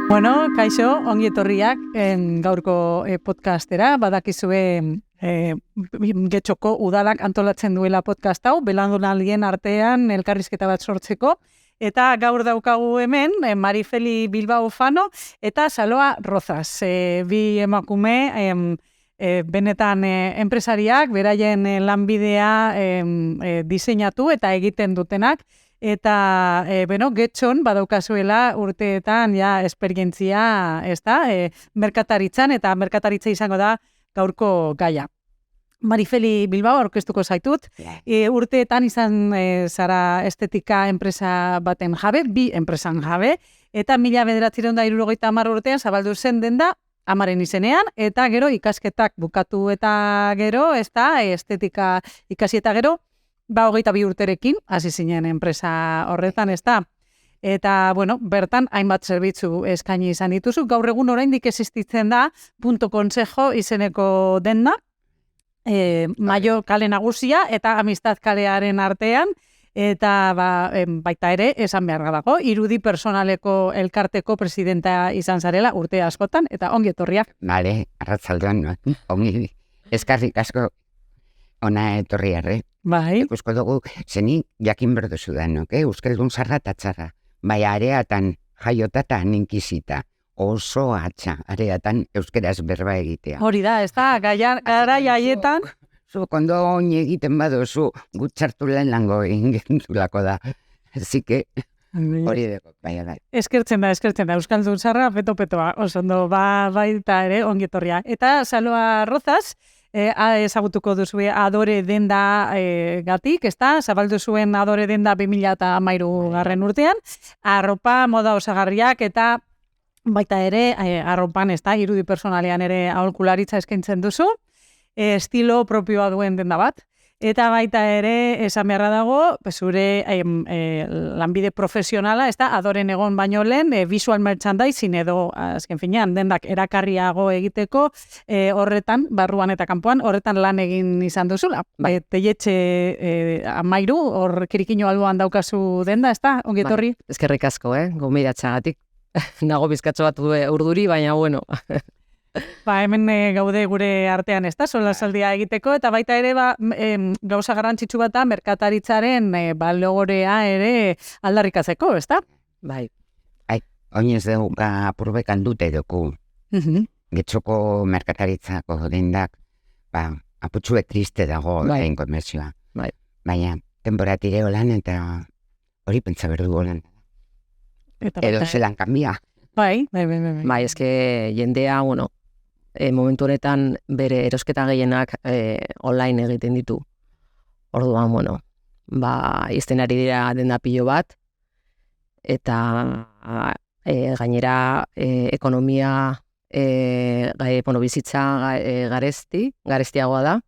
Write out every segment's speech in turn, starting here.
Bueno, kaixo, ongi etorriak gaurko podcastera, badakizue Getxoko udalak antolatzen duela podcast hau, belaunaldien artean elkarrizketa bat sortzeko, eta gaur daukagu hemen Marifeli Bilbao Fano eta Saloa Rozas, bi emakume benetan enpresariak, beraien lanbidea diseinatu eta egiten dutenak, eta, Getxon badaukazuela urteetan esperientzia, merkataritzan, eta merkataritza izango da gaurko gaia. Marifeli Bilbao aurkeztuko zaitut. Urteetan izan zara estetika enpresa baten jabe, bi enpresan jabe, eta 1970 urtean zabaldu zen denda amaren izenean, eta gero ikasketak bukatu eta gero, estetika ikasi eta gero, 22 urterekin, hasi zinen enpresa horretan, Eta, bertan, hainbat zerbitzu eskaini izan dituzu. Gaur egun oraindik existitzen da, Punto Consejo izeneko denda, Maio kale nagusia eta Amistad kalearen artean, eta baita ere, esan behar dago, irudi personaleko elkarteko presidenta izan zarela urte askotan, eta ongi etorriak. Bale, arratzaldean, ongi, eskarrik asko ona etorri arre. Bai. Ikusko dugu, zenik jakin berduzu da, Euskaldun zarra eta txarra. Bai, areatan jaiotata ninkizita. Oso atxa, areatan euskeraz berba egitea. Hori da, gara jaietan. Zu, kondo oin egiten baduzu, gutxartu lehen lango ingentulako da. Zike, hori dugu, bai. Eskertzen da, Euskaldun zarra, peto-petoa, oso ondo, baita ere, ongi etorria. Eta Saloa Rozas, ezagutuko duzue Adore denda gatik, zabaldu zuen Adore denda 2013 garren urtean, arropa, moda osagarriak eta baita ere arropan, irudi personalean ere aholkularitza eskaintzen duzu, estilo propioa duen denda bat. Eta baita ere, esan beharra dago, zure lanbide profesionala, Adoren egon baino lehen, visual merchandising edo, azken finean, dendak erakarriago egiteko, horretan, barruan eta kanpoan, horretan lan egin izan duzula. Teietxe amairu, hor kirikino alboan daukazu denda, ongi etorri? Eskerrik asko, gomidatxagatik. Nago bizkatxo bat urduri, baina bueno. Hemen gaude gure artean, solasaldia egiteko, eta baita ere gauza garrantzitsu bat da merkataritzaren balogorea ere aldarrikatzeko, Bai. Oinez dugu apurbekan dute dugu. Getxoko merkataritzako dendak, aputxue triste dago egin komertzioa. Baina, temporatire holan eta hori pentsa berdu holan. Edo zelan kanbia. Bai, eske jendea, momentu honetan bere erosketa gehienak online egiten ditu. Orduan, izten ari dira denda pilo bat, eta gainera ekonomia, bizitza garestiagoa da.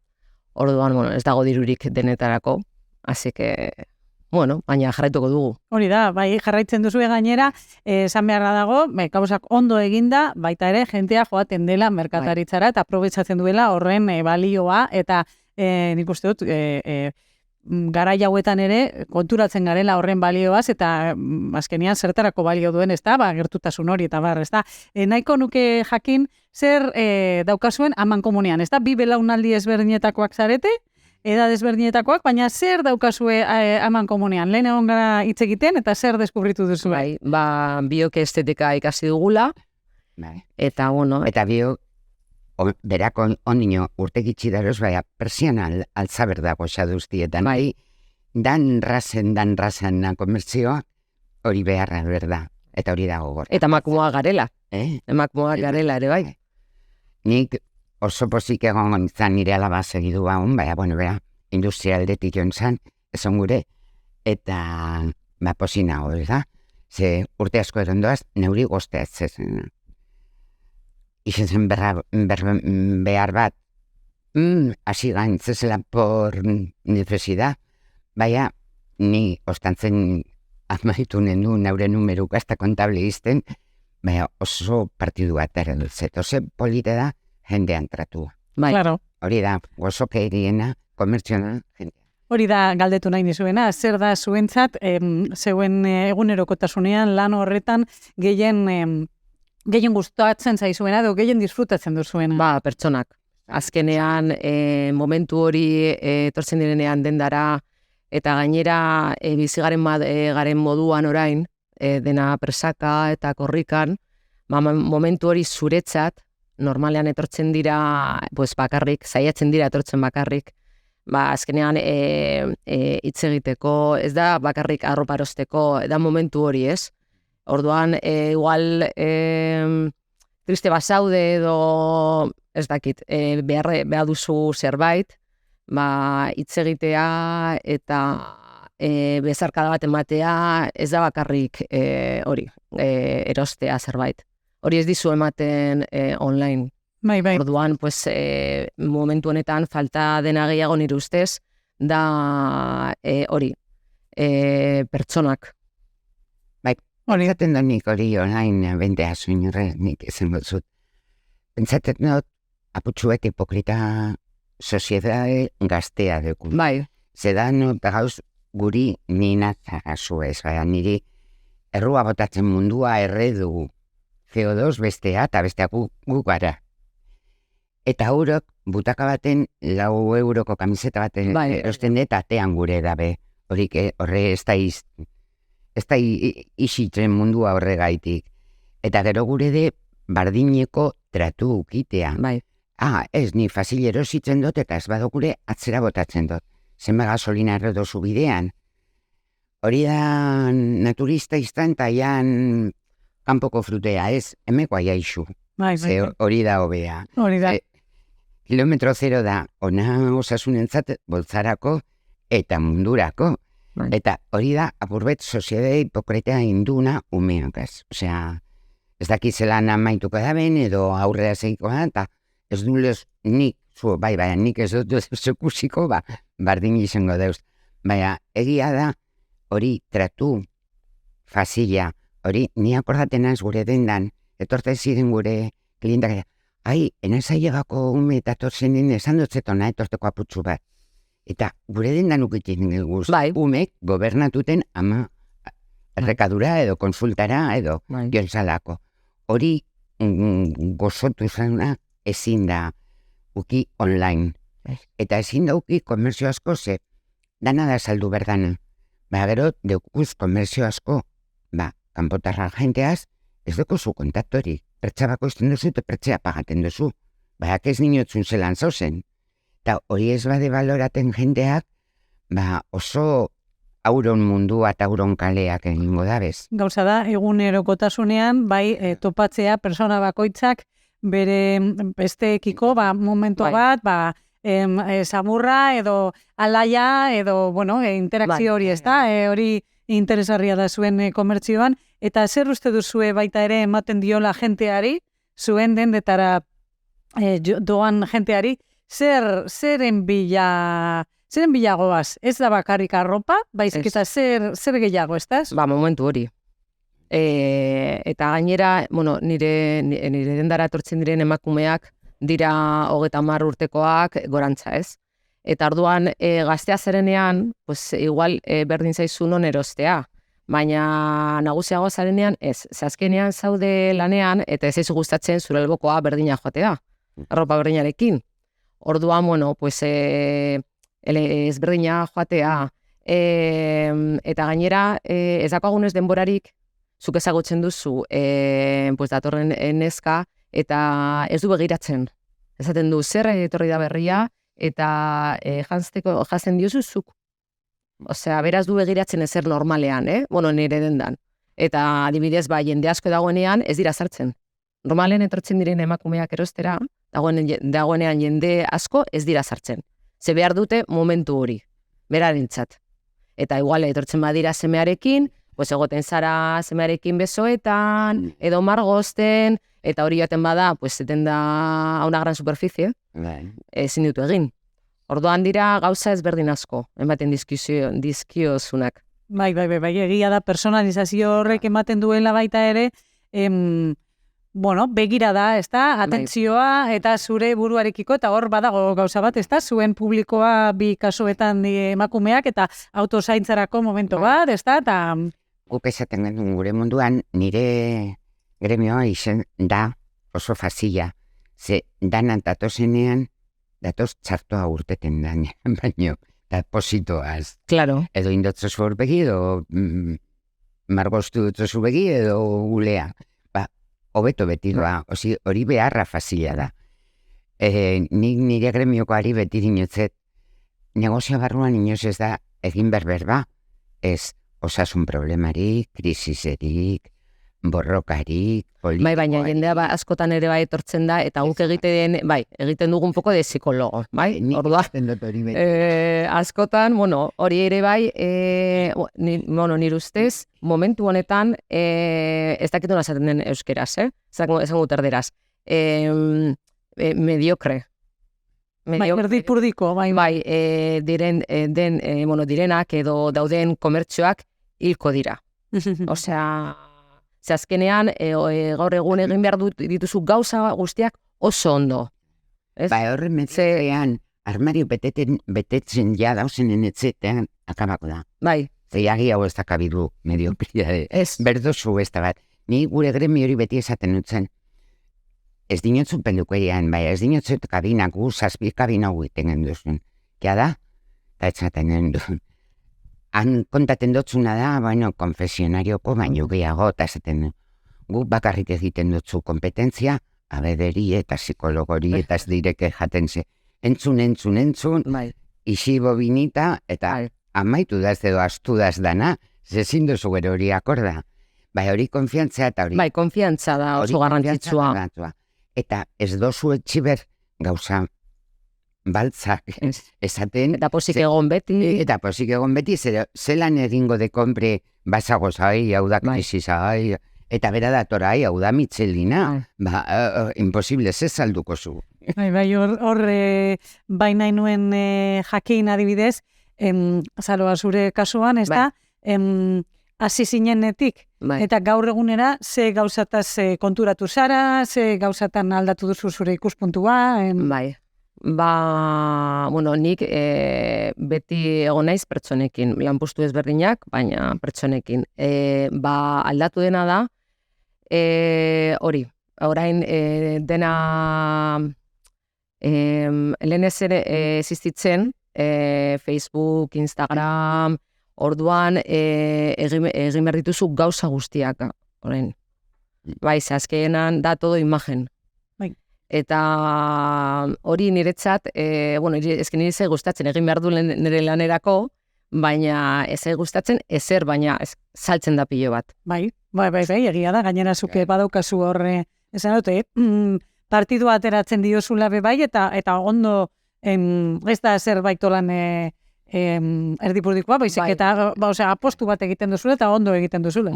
Orduan, ez dago dirurik denetarako, así que... baina jarraituko dugu. Hori da, jarraitzen duzu gainera, esan beharra dago, gauzak ondo eginda, baita ere, jentea joaten dela merkataritzara, eta aprobetxatzen duela horren balioa, eta nik uste dut, garai hauetan ere, konturatzen garela horren balioaz, eta azkenian zertarako balio duen, gertutasun hori, eta nahiko nuke jakin, zer daukazuen amankomunean, bi belaunaldi ezberdinetakoak zarete, eda desberdinetakoak, baina zer daukazue amankomunean? Lehen egon gara hitz egiten eta zer deskubritu duzu? Biok estetika ikasi dugula, eta Eta biok, berako onino urte gitxi daroz, persian altzaber dago xaduztietan. Dan rasen komertzioa, hori beharra berda, eta hori dago gora. Eta emakumoa garela. Emakumoa garela ere bai. Nik oso pozik egon zan nire alaba segidu industrialdetik joan zan, esan gure, eta posina hori da. Ze urte asko erondoaz, neuri goztea ez zen. Izen zen behar bat, hasi gaintzezela por necesidad, ni ostantzen amaitu nendu naure numeru gazta kontable izten, oso partidu bat ereduzet. Ose polite da, jendean tratua. Claro. Hori da, gozoke iriena, komertzionan, jendean. Hori da galdetu nahi nizuena, zer da zuentzat, zeuen egunerokotasunean lan horretan gehien gustatzen zaizuena edo gehien disfrutatzen duzuena? Ba, pertsonak. Azkenean, momentu hori etortzen direnean dendara, eta gainera bizigaren garen moduan orain, dena presaka eta korrikan, momentu hori zuretzat, normalean etortzen dira, pues bakarrik, saiatzen dira etortzen bakarrik, azkenean hitz egiteko, ez da bakarrik arropa erosteko, da momentu hori, ez? Orduan, igual triste bazaude edo, ez dakit, behar duzu zerbait, hitz egitea eta bezarkada bat ematea, ez da bakarrik hori, erostea zerbait. Hori ez dizu ematen online. Bai. Orduan, pues, momentu honetan falta dena gehiago nire ustez, da hori, pertsonak. Hori gaten da nik hori online bentea zuinurre nik ezen gotzut. Pentsatet not, aputxuek hipokrita soziedade gaztea dugu. Bai. Zedan gauz guri nina zarazu ez, niri errua botatzen mundua erredu. CO2 bestea eta besteak gu gara. Eta haurok butaka baten 4 euroko kamiseta baten erosten dut atean gure dabe. Horre ez da isitzen mundua horregaitik. Eta gero gure de bardineko tratu ukitea. Bai. Ez, ni fasil erositzen dut eta ez badokure atzera botatzen dut. Zenba gasolina erredozu bidean. Hori da naturista instantaian kanpoko frutea, ez, emeko aiaixu. Bai. Hori da hobea. Hori da. Kilometro zero da, ona osasunentzat boltzarako eta mundurako. Bai. Eta hori da, apurbet, soziedade hipokretea induna umeokaz. Osea, ez dakizela amaituko da ben, edo aurrera segiko da, eta ez dulez nik, nik ez dut zekusiko, bardin izango dauz. Baina, egia da, hori tratu, fasila, hori, ni akordaten az gure dendan, etorte ziren gure klientak, enazai egako ume eta torzen den esan dutzetona etorteko aputxu bat. Eta gure dendan ukitzen guz, umek gobernatuten ama errekadura edo konsultara edo jonsalako. Hori gozotu zana ezin da uki online. Eta ezin da uki komerzio asko ze, dana da saldu berdana. Gero, deukuz komerzio asko, kanpotarra jenteaz, ez dukuzu kontaktori. Pertsabako izten duzu eta pertsea pagaten duzu. Ez ninotzun zelan zauzen. Eta hori ez bade baloraten jendeak, oso auron mundua eta auron kaleak egingo dabez. Gauza da, egunerokotasunean, topatzea persona bakoitzak bere besteekiko momentu bat, samurra edo alaia edo, interakzio hori ez da, hori interesarria da zuen komertzioan, eta zer uste duzue baita ere ematen diola jenteari, zuen dendetara doan jenteari, zeren bila goaz? Ez da bakarrik arropa, baizik eta zer gehiago, ez da? Momentu hori. Eta gainera, nire dendara etortzen diren emakumeak dira 30 urtekoak gorantza, ez? Eta orduan gaztea zerenean, igual berdin zaizu non erostea, baina nagusiago zarenean ez. Azkenean zaude lanean eta ez gustatzen zure albokoa berdina joatea, arropa berdinarekin. Orduan, ez berdina joatea, eta gainera ez dakagunez denborarik zuk ezagutzen duzu datorren neska eta ez du begiratzen. Ezaten du zer etorri da berria eta jazten diozuzuk. Osea, beraz du begiratzen ezer normalean, nire dendan. Eta adibidez, jende asko dagoenean ez dira sartzen. Normalen etortzen diren emakumeak erostera, dagoenean jende asko ez dira sartzen. Ze behar dute momentu hori, berarentzat. Eta igual etortzen badira semearekin, egoten zara semearekin besoetan, edo margozten, eta hori joaten bada, eten da a una gran superficie, ezin ditu egin. Orduan dira gauza ezberdin asko, ematen dizkiozunak. Bai, egia da personalizazio horrek ematen duela baita ere, begira da, ezta? Atentzioa eta zure buruarekiko, eta hor badago gauza bat, ezta? Zuen publikoa bi kasuetan emakumeak eta autozaintzarako momento bat, ezta? Eta Guk esaten genuen gure munduan, nire gremioa izen da oso fazila. Ze danan datozenean, datoz txartoa urteten danean, baino, da positoaz. Claro. Edo indotzozu horbegi, edo margoztu dutzozu begi, edo gulea. Hobeto beti doa, hori beharra fazila da. Nik nire gremiokoari beti dinotzet, negozio barruan inoz ez da egin berberba, ez osasun problemarik, krisiserik, borrokarik, politikoarik. Baina jendea askotan ere etortzen da, eta guk egiten dugu un poco de psikologo, bai? Ordua, askotan, hori ere bai, nire ustez, momentu honetan, ez dakit nola esaten den euskeraz, esan gut erderaz, mediokre. Erdipurdiko, bai. Direnak edo dauden komertzioak hilko dira. Osea, ze azkenean, gaur egun egin behar dituzu gauza guztiak oso ondo. Horren metzean, armario betetzen ja dauzenen etzetean akabako da. Bai. Zeiagi hau ez dakabidu mediokridade. Berdozu ez da bat. Ni gure gremi hori beti esaten nutzen. Ez dinotzu pendukoian, ez dinotzu kabinak zazpi kabina guiten genduzun. Kia da? Eta etzaten gendun. Han kontaten dotzuna da, konfesionarioko baino gehiago, eta esaten du. Guk bakarrik egiten dutzu kompetentzia, abederi eta psikologori eta ez direke jaten ze. Entzun, isi bobinita, eta amaitu daz edo astu daz dana, zezin duzu gero hori akorda. Hori konfiantza eta hori. Konfiantza da oso garrantzitsua. Eta ez dozu etxiber gauza baltzak esaten. Eta posik egon beti. Zelan egingo de kompre basago zai, hau da krisi zai, eta bera datora, hau da mitzelina, imposible ze salduko zu. Hor baina nuen jakin adibidez, Zaloa zure kasuan, ez da, hasi zinenetik, eta gaur egunera ze gauzataz konturatu zara, ze gauzatan aldatu duzu zure ikuspuntua? Nik beti egon naiz pertsonekin, lanpostu ezberdinak, baina pertsonekin. Aldatu dena da, orain dena lehen ez ere existitzen, Facebook, Instagram, orduan egin behar dituzu gauza guztiak, orain. Azkenan da todo imagen. Eta hori niretzat, ezken nire ze gustatzen egin behar du nire lanerako, baina ez gustatzen ezer, baina saltzen da pilo bat. Bai, egia da, gainera zuke badaukazu horre, esan dute, partidua ateratzen diozula bai, eta ondo ez da zer baitolan erdipurdikoa, baizik, eta apostu bat egiten duzula eta ondo egiten duzula.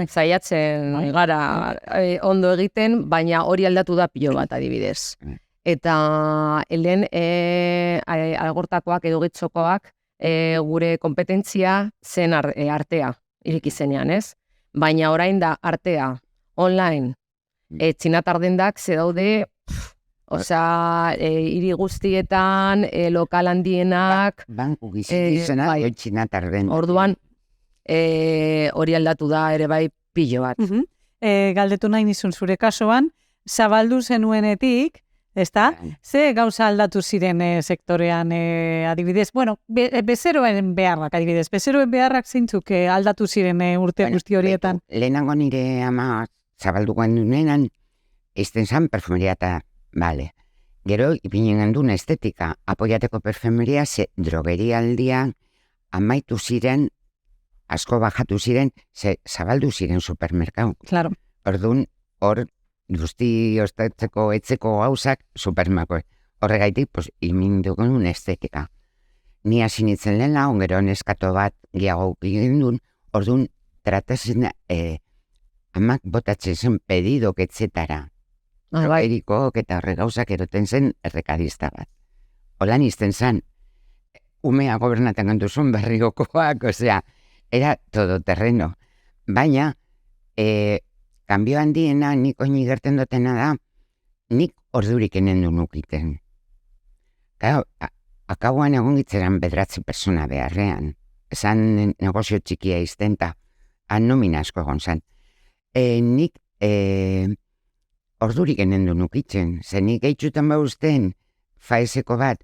Zaiatzen gara ondo egiten, baina hori aldatu da pilo bat adibidez. Eta helen algortakoak edo gitzokoak gure kompetentzia zen artea, iriki zenean, ez? Baina orain da artea, online, txinatardendak ze daude, hiri guztietan, lokal handienak... Banku gizena, txinatarden. Orduan, hori aldatu da ere bai pilo bat. Galdetu nahi nizun zure kasuan, zabaldu zenuenetik, ezta? Ze gauza aldatu ziren sektorean adibidez? Bezeroen beharrak adibidez. Bezeroen beharrak zeintzuk aldatu ziren urte guzti horietan? Lehenago nire ama zabaldukoen duenan, izten zan perfumeria eta gero ipinen gendun estetika, apoiateko perfumeria ze drogeria aldian amaitu ziren, asko bajatu ziren, ze zabaldu ziren supermerkau. Claro. Orduan, hor, guzti ostatzeko etzeko gauzak supermerkau. Horregaitik, imindugun estetika. Ni hasi nintzen lehena, ongero neskato bat gehiago gendun, orduan, tratazen, amak botatzen zen pedidok etzetara. Erikok eta horre gauzak eroten zen errekadista bat. Holan izten zen, umea gobernaten ganduzun berriokoak, era todo terreno. Baina, Kanbio handiena, nik oini gerten dutena da, nik ordurik enendu nukiten. Claro, akauan egon gitzeran 9 persona beharrean. Esan negozio txikia izten, ta nomina asko egon zan. Nik ordurik enendu nukitzen. Ze nik eitxutan bauzten faezeko bat,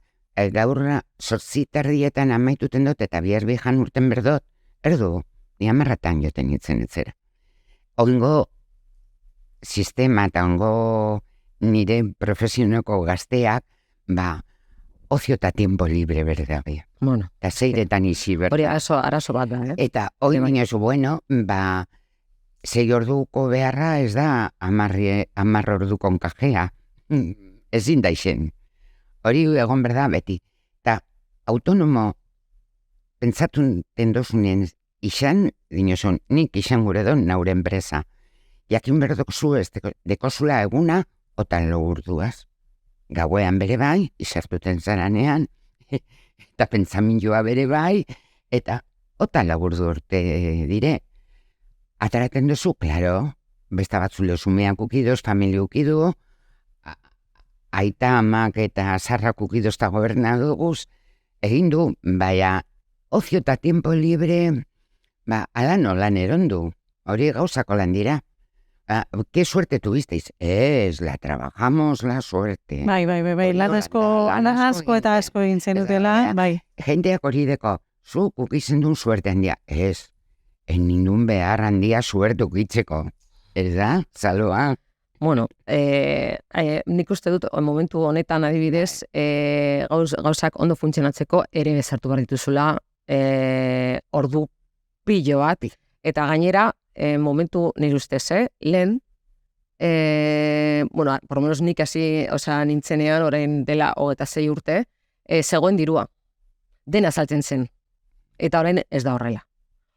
gaurra 8:30 amaituten dut eta bihar bihan urten berdot, erdu, ni 10 joten itzen etzera. Ongo sistema eta ongo nire profesionoko gazteak, ocio eta tiempo libre berdabe. Bueno, Eta zeiretan izi berda. hori arazo bat da, Eta hoi dinozu, bueno, 6 orduko beharra ez da 10 orduko kajea. Ezin da izen. Hori egon berda beti. Eta autonomo pentsatu tendozunen izan, dinozun, nik izan gure don naure enpresa. Jakin berdok zu ez dekozula eguna, otan logurduaz. Gauean bere bai, izartuten zaranean, eta pentsamindua bere bai, eta otan lagurdu urte dire. Ataraten duzu, klaro, besta batzule sumeak ukidoz, familia ukidu, aita amak eta zarrak ukidoz eta gobernaduguz, egin du, baina, ocio eta tiempo libre, ala nolan erondu, hori gauzako lan dira. ¿Qué suerte tuvisteis? La trabajamos la suerte. Bai, lan asko eta asko egin zenutela, bai. Jendeak hori deko, zuk ukitzen duen suerte handia. Ez nindun behar handia suerte ukitzeko. Ez da, zaloa? Bueno, nik uste dut, momentu honetan adibidez, gauzak ondo funtzionatzeko ere bezartu behar dituzula ordu pilo bat, eta gainera, momentu nire ustez, lehen, bueno, por lo menos nik hasi, nintzenean, orain dela 26 urte, zegoen dirua, dena saltzen zen, eta orain ez da horrela.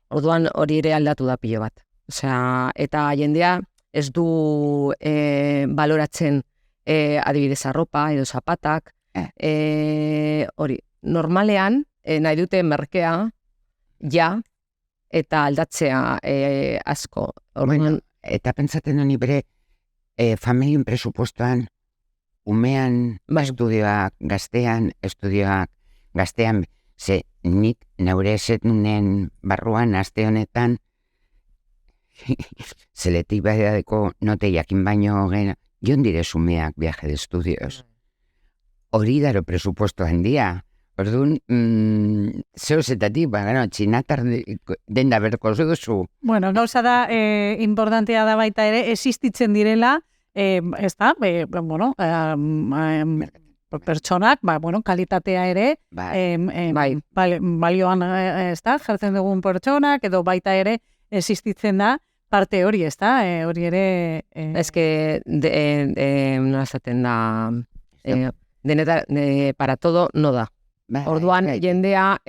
Orduan hori ere aldatu da pilo bat. Eta jendea ez du baloratzen adibidez arropa edo zapatak, hori, normalean nahi dute merkea ja, eta aldatzea asko. Bueno, eta pentsaten honi bere familien presupuestoan, umean estudioak gaztean, ze nik naure esetunen barruan aste honetan seletibaidadeko note jakin baino jon dire sumeak viaje de estudios. Hori daro presupuesto handia. Orduan, zeuzetatik, txinatar denda berko duzu. Bueno, gauza da, importantea da baita ere, existitzen direla, pertsonak, kalitatea ere, balioan, jartzen dugun pertsonak, edo baita ere, existitzen da, parte hori, hori ere... que nola esaten da, para todo no da. Orduan, jendea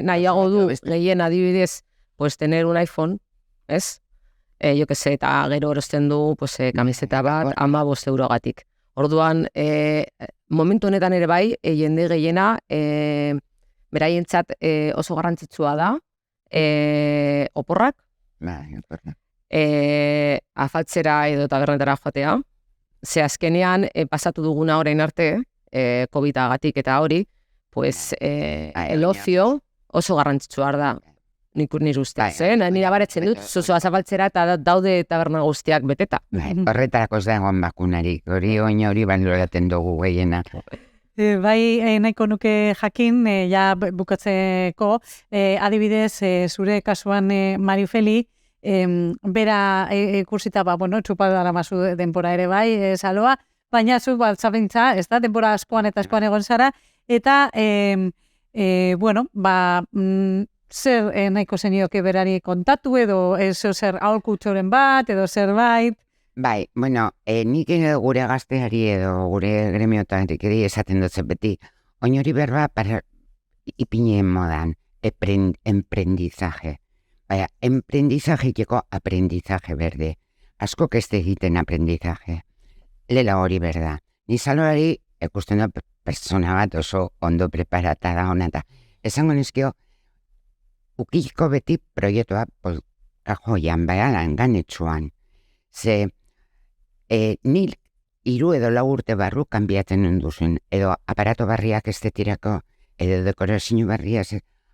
nahiago du, gehien adibidez, pues tener un iPhone, ez? Jo que se, eta gero erosten du, pues, kamiseta bat, 15 eurogatik. Orduan, momentu honetan ere bai, jende gehiena, beraientzat oso garrantzitsua da, oporrak, afaltzera edo tabernetara joatea, ze azkenean pasatu duguna orain arte, COVID-agatik eta hori, pues, el ocio oso garrantzitsua da, nik nire ustez, nire abaretzen dut, zozoa zabaltzera eta daude taberna guztiak beteta. Horretarako ez da egon bakunarik, hori baloraten dugu gehiena. Bai, nahiko nuke jakin, ja bukatzeko, adibidez, zure kasuan Marifeli, bera kursita, txupadara mazu denpora ere bai, saloa, baina zu baltzabintza, ez da, denpora askoan eta askoan egon zara, eta, zer nahiko zenioke berari kontatu edo zer aholkutxoren bat edo zerbait? Bai, nik gure gazteari edo gure gremiotarik esaten dutzen beti, oin hori berba para ipinien modan, emprendizaje. Baina, emprendizajeko aprendizaje berde. Asko keste egiten aprendizaje. Lela hori berda. Nizalorari, ikusten da persona bat oso ondo preparata da honata. Esango nizkio, ukiko beti proiektua kajoian, baina ganetsuan. Ze, nil 3 edo 4 urte barru kanbiatzen ninduzun, edo aparato barriak estetirako, edo dekorazio barria,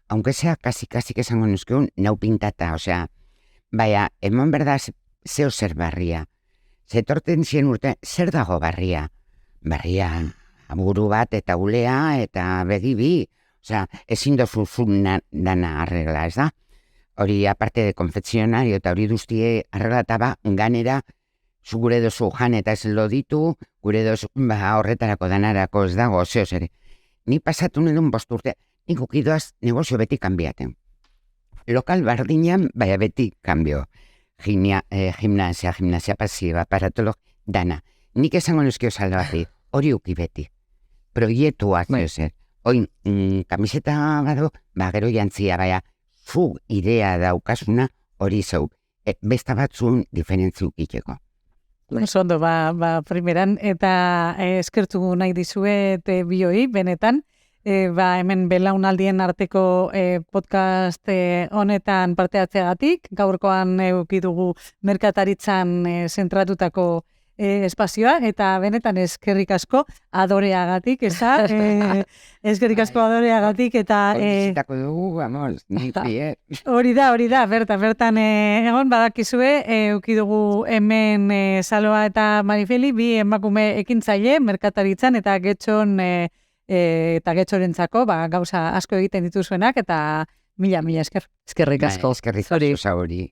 aunque sea kasi esango nuzkeun, nau pintata, osea, baina, emon berda zeo zer barria. Zetorten zien urte, zer dago barria? Barria, buru bat eta ulea eta begibi, osea, ezin dozu dana arregla, ez da? Hori aparte de konfekzionario eta hori duztie arreglataba ganera, zu gure dozu jan eta ez loditu, gure dozu horretarako danarako ez dago, zehoz ere. Ni pasatu nidun 5 urte, nik ukidoaz negozio beti kanbiaten. Lokal bardinean, baina beti kanbio. Gimnasia pasiba, aparatolog, dana. Nik esango nuzkio salbati, hori uki beti. Proiektuak, zehoz. Oin, kamiseta bado, gero jantzia, baina, zu idea daukasuna hori zeu. Besta batzun diferentzi ukiteko. Oso ondo, primeran, eta eskertu nahi dizuet bioi, benetan, hemen belaunaldien arteko podcast honetan parte hartzeagatik, gaurkoan eduki dugu merkataritzan zentratutako espazioa, eta benetan eskerrik asko adoreagatik, ez da? Eskerrik asko adoreagatik, eta... Bizitako dugu, vamos, hori da, bertan egon badakizue, eduki dugu hemen Saloa eta Marifeli, bi emakume ekintzaile, merkataritzan, eta getxon eta getxorentzako gauza asko egiten dituzuenak, eta mila esker. Eskerrik asko. Eskerrik asko hori.